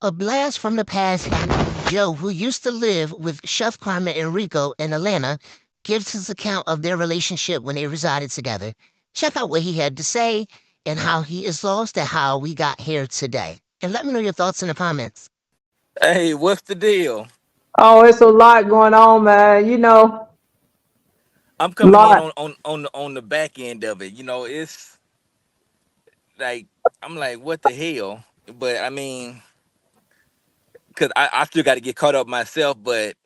A blast from the past, and Joe, who used to live with Chef Carmen and Rico in Atlanta, gives his account of their relationship when they resided together. Check out what he had to say and how he is lost and how we got here today. And let me know your thoughts in the comments. Hey, what's the deal? Oh, it's a lot going on, man. I'm coming in Lot. on the back end of it. It's like I'm like, what the hell? But I mean, cause I still got to get caught up myself. But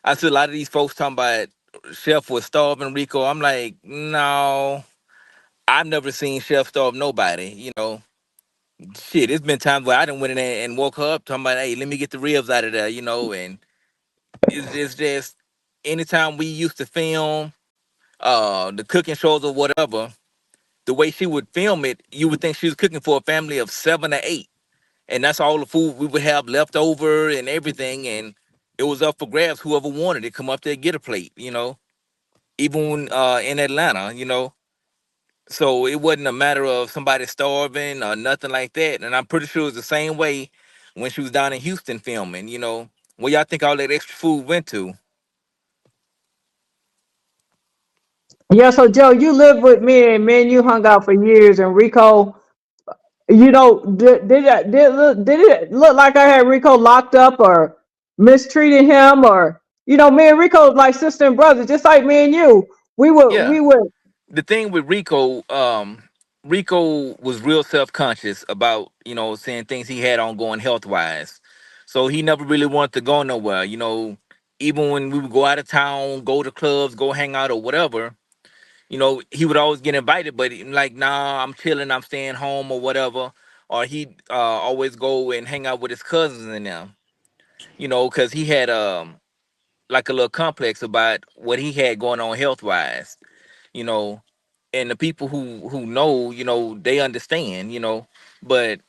I see a lot of these folks talking about Chef was starving Rico. I'm like, no, I've never seen Chef starve nobody. Shit, it's been times where I done went in there and woke her up talking about, hey, let me get the ribs out of there. And it's just anytime we used to film the cooking shows or whatever, the way she would film it, you would think she was cooking for a family of 7 or 8, and that's all the food we would have left over and everything, and it was up for grabs. Whoever wanted it, come up there and get a plate. Even when, in Atlanta. So it wasn't a matter of somebody starving or nothing like that. And I'm pretty sure it was the same way when she was down in Houston filming. Where y'all think all that extra food went to? Yeah, so Joe, you lived with me and you hung out for years. And Rico, did it look like I had Rico locked up or mistreated him? Or, me and Rico was like sister and brother, just like me and you. We were, Yeah. we were, The thing with Rico, Rico was real self conscious about saying things he had on going health wise, so he never really wanted to go nowhere. Even when we would go out of town, go to clubs, go hang out or whatever, he would always get invited, but like, nah, I'm chilling, I'm staying home or whatever. Or he'd always go and hang out with his cousins and them, because he had like a little complex about what he had going on health wise. You know, and the people who know, they understand. But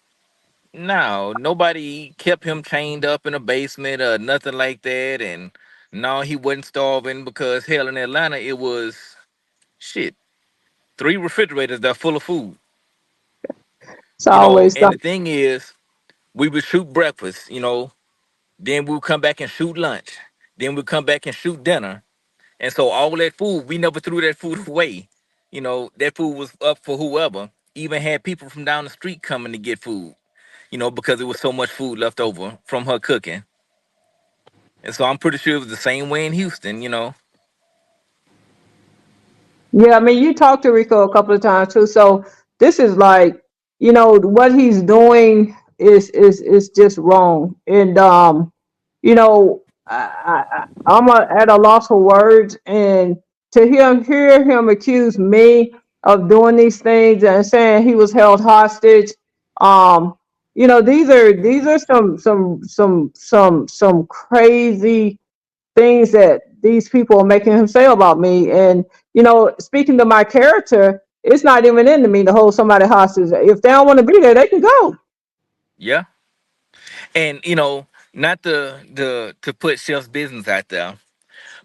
no, nobody kept him chained up in a basement or nothing like that. And no, he wasn't starving because hell, in Atlanta it was shit, 3 refrigerators that full of food. it's always And the something. thing is, we would shoot breakfast, then we would come back and shoot lunch, then we'd come back and shoot dinner. And so all that food, we never threw that food away. That food was up for whoever. Even had people from down the street coming to get food, because there was so much food left over from her cooking. And so I'm pretty sure it was the same way in Houston. Yeah, I mean, you talked to Rico a couple of times too. So this is like, what he's doing is just wrong. And at a loss for words. And to hear him accuse me of doing these things and saying he was held hostage. Um, these are some crazy things that these people are making him say about me. And speaking to my character, it's not even into me to hold somebody hostage. If they don't want to be there, they can go. Yeah. And not to put Chef's business out there,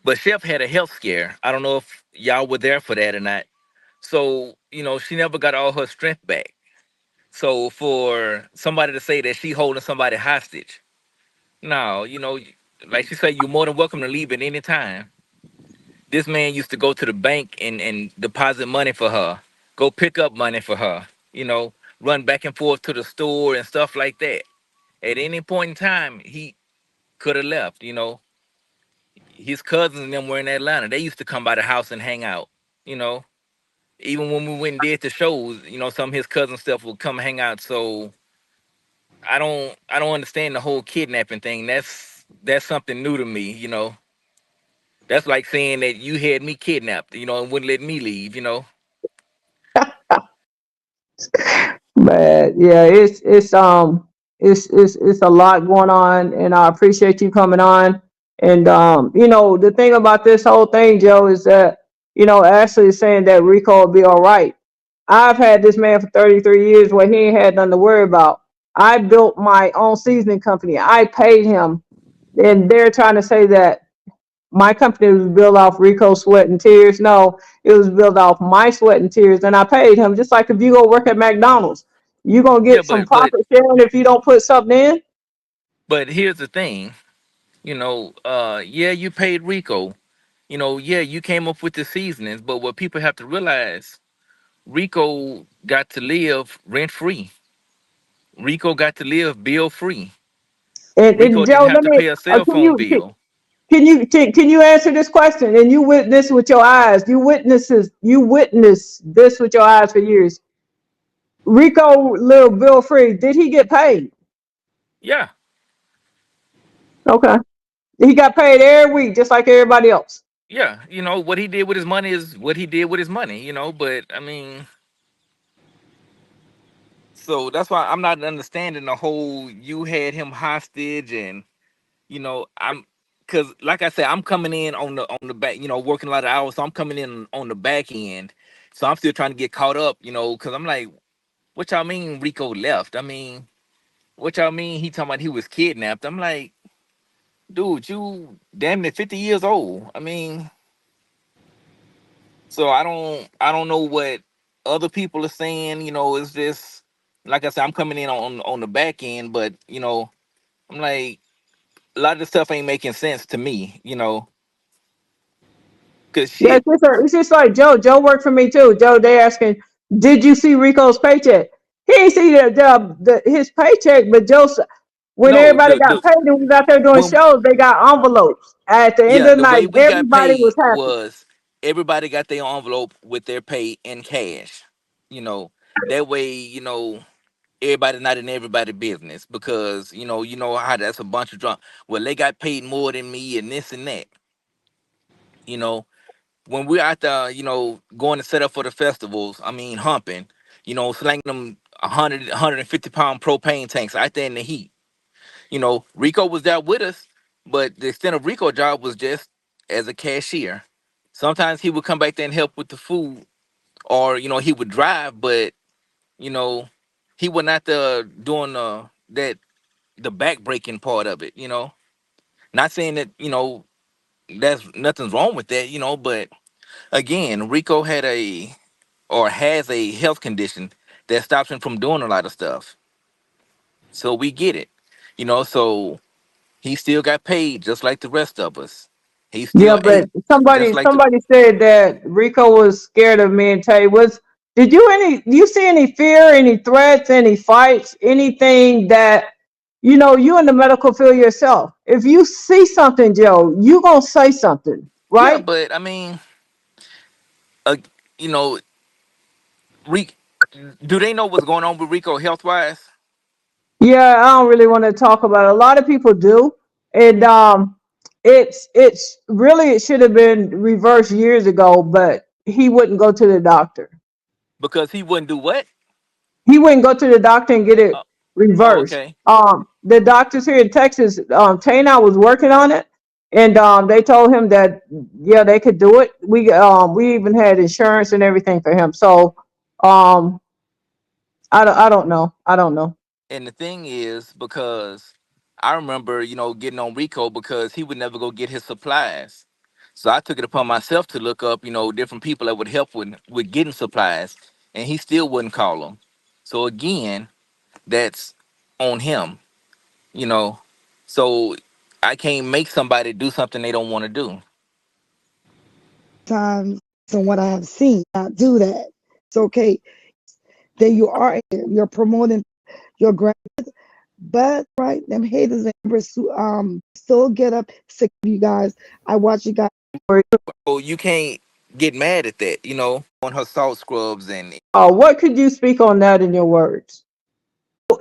but Chef had a health scare. I don't know if y'all were there for that or not. So, she never got all her strength back. So for somebody to say that she holding somebody hostage, no, like she said, you're more than welcome to leave at any time. This man used to go to the bank and deposit money for her, go pick up money for her, run back and forth to the store and stuff like that. At any point in time, he could have left. His cousins and them were in Atlanta. They used to come by the house and hang out. You know, even when we went and did the shows, some of his cousin stuff would come hang out. So I don't understand the whole kidnapping thing. That's something new to me. That's like saying that you had me kidnapped, and wouldn't let me leave. But yeah, it's a lot going on, and I appreciate you coming on. And the thing about this whole thing, Joe, is that Ashley is saying that Rico will be all right. I've had this man for 33 years where he ain't had nothing to worry about. I built my own seasoning company. I paid him, and they're trying to say that my company was built off Rico's sweat and tears. No, it was built off my sweat and tears, and I paid him. Just like if you go work at McDonald's, you gonna Yeah, get some but profit sharing if you don't put something in. But here's the thing, yeah, you paid Rico. Yeah, you came up with the seasonings, but what people have to realize, Rico got to live rent free. Rico got to live bill free. And Rico didn't Joe, have let to me. pay a cell Can phone you bill. can you answer this question? And you witnessed with your eyes. You witnessed this with your eyes for years. Rico lived bill free. Did he get paid? Yeah, Okay, he got paid every week, just like everybody else. yeah. What he did with his money is what he did with his money. But I mean, so that's why I'm not understanding the whole you had him hostage and I'm because like I said, I'm coming in on the back, working a lot of hours, so I'm coming in on the back end. So I'm still trying to get caught up, because I'm like, what y'all mean Rico left? I mean, what y'all mean he talking about he was kidnapped? I'm like, dude, you damn near 50 years old. I mean, so I don't know what other people are saying, it's just like I said, I'm coming in on the back end, but I'm like, a lot of the stuff ain't making sense to me, cause Yeah, shit. it's just like Joe. Joe worked for me too. Joe, they asking, did you see Rico's paycheck? He didn't see his paycheck, but when No, everybody the got the paid and was out there doing when shows, they got envelopes. At the end yeah, of the the night, way we got everybody was paid happy. was everybody got their envelope with their pay in cash. You know, that way, everybody not in everybody business because you know how that's a bunch of drunk. Well, they got paid more than me and this and that. You know, when we're out there, going to set up for the festivals, I mean humping, slanging them 150 pound propane tanks out there in the heat. Rico was there with us, but the extent of Rico job was just as a cashier. Sometimes he would come back there and help with the food, or he would drive, but you know he was not doing the back breaking part of it. Not saying that that's nothing's wrong with that, but again, Rico had a or has a health condition that stops him from doing a lot of stuff. So we get it, so he still got paid just like the rest of us. He Yeah, still but ate just somebody like the. somebody said that Rico was scared of me and Tay. Do you see any fear, any threats, any fights, anything that you in the medical field yourself. If you see something, Joe, you gonna say something, Yeah, right? but I mean, uh, you know, Rick, do they know what's going on with Rico health wise? Yeah, I don't really want to talk about it. A lot of people do. And it's really it should have been reversed years ago, but he wouldn't go to the doctor. Because he wouldn't do what? He wouldn't go to the doctor and get it Uh, oh, reversed. okay. The doctors here in Texas, Tana was working on it, and they told him that yeah, they could do it. We even had insurance and everything for him. So um, I don't know. I don't know. And the thing is, because I remember, getting on Rico because he would never go get his supplies. So I took it upon myself to look up, different people that would help with getting supplies, and he still wouldn't call them. So again, that's on him, you know. So I can't make somebody do something they don't want to do. So you can't get mad at that, on her salt scrubs and What could you speak on that in your words?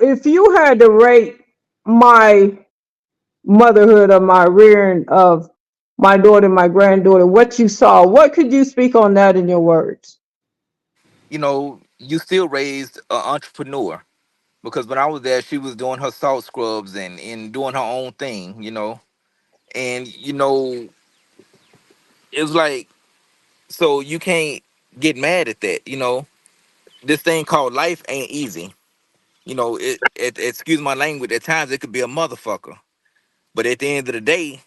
If you had to rate my motherhood or my rearing of my daughter, my granddaughter, what you saw, what could you speak on that in your words? you still raised an entrepreneur because when I was there, she was doing her salt scrubs and doing her own thing, and it was like, so you can't get mad at that, this thing called life ain't easy. Excuse my language, at times it could be a motherfucker, but at the end of the day,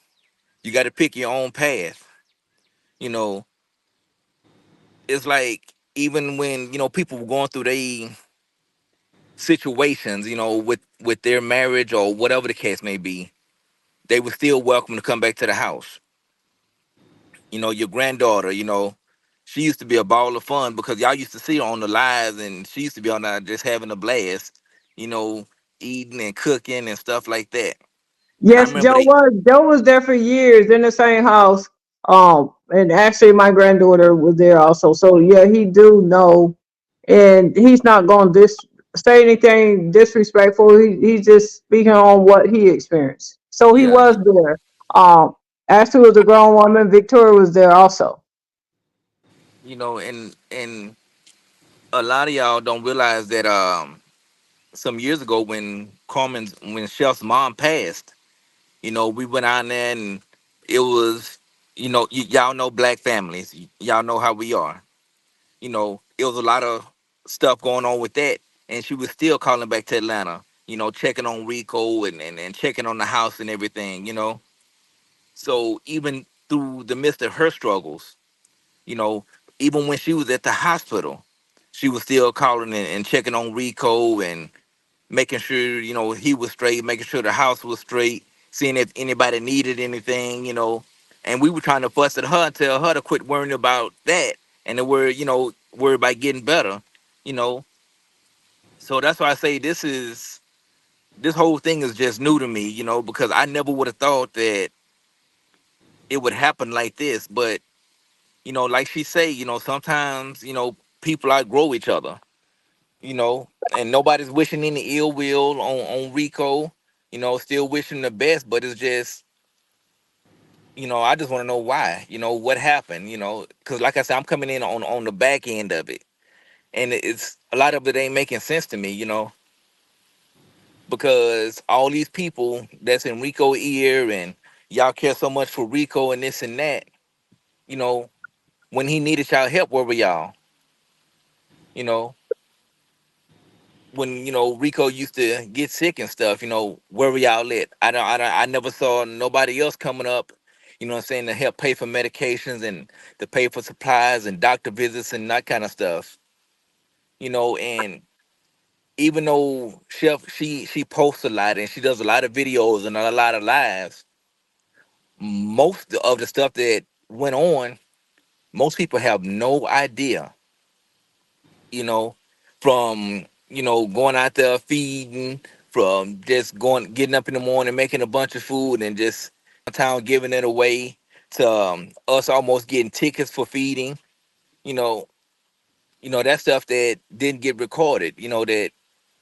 you got to pick your own path. you know it's like, even when people were going through their situations, with with their marriage or whatever the case may be, they were still welcome to come back to the house. Your granddaughter, she used to be a ball of fun because y'all used to see her on the lives, and she used to be on there just having a blast, you know, eating and cooking and stuff like that. And I Yes, remember they, Joe was there for years in the same house. And actually my granddaughter was there also. So yeah, he do know, and he's not going to say anything disrespectful. He's just speaking on what he experienced. So he yeah, was there. Um, Ashley was a grown woman. Victoria was there also. and a lot of y'all don't realize that some years ago when Chef's mom passed, we went out there and it was, y'all know black families, y'all know how we are. It was a lot of stuff going on with that, and she was still calling back to Atlanta, checking on Rico and checking on the house and everything. So even through the midst of her struggles, you know, even when she was at the hospital, she was still calling and checking on Rico and making sure, he was straight, making sure the house was straight, seeing if anybody needed anything. And we were trying to fuss at her and tell her to quit worrying about that and to worry about getting better, you know. So that's why I say this whole thing is just new to me, because I never would have thought that it would happen like this. But, like she say, sometimes, people outgrow each other, and nobody's wishing any ill will on Rico, still wishing the best, but it's just, I just want to know why, what happened, because like I said, I'm coming in on the back end of it, and it's a lot of it ain't making sense to me, because all these people that's in Rico ear and y'all care so much for Rico and this and that, you know, when he needed y'all help, where were y'all? You know, when Rico used to get sick and stuff, where were y'all at? I never saw nobody else coming up, what I'm saying, to help pay for medications and to pay for supplies and doctor visits and that kind of stuff. And even though Chef she posts a lot and she does a lot of videos and a lot of lives, most of the stuff that went on, most people have no idea, you know, from going out there feeding, from just going getting up in the morning making a bunch of food and just town giving it away, to us almost getting tickets for feeding, you know, that stuff that didn't get recorded, that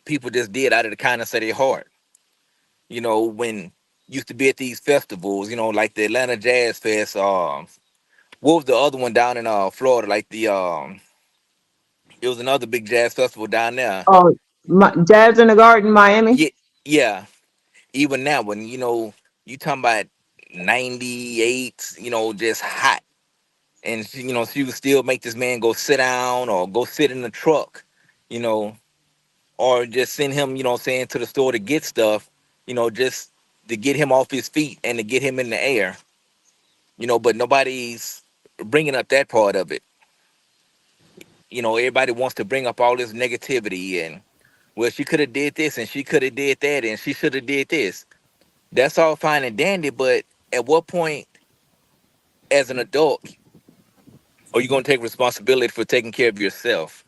people just did out of the kindness of their heart. When used to be at these festivals, like the Atlanta Jazz Fest. What was the other one down in Florida? Like it was another big jazz festival down there. Jazz in the Garden, Miami. Yeah, yeah. Even now, when you talking about 98, just hot, and she would still make this man go sit down or go sit in the truck, you know, or just send him, saying, to the store to get stuff, just to get him off his feet and to get him in the air, But nobody's bringing up that part of it. Everybody wants to bring up all this negativity and, well, she could have did this and she could have did that and she should have did this. That's all fine and dandy, but at what point, as an adult, are you going to take responsibility for taking care of yourself?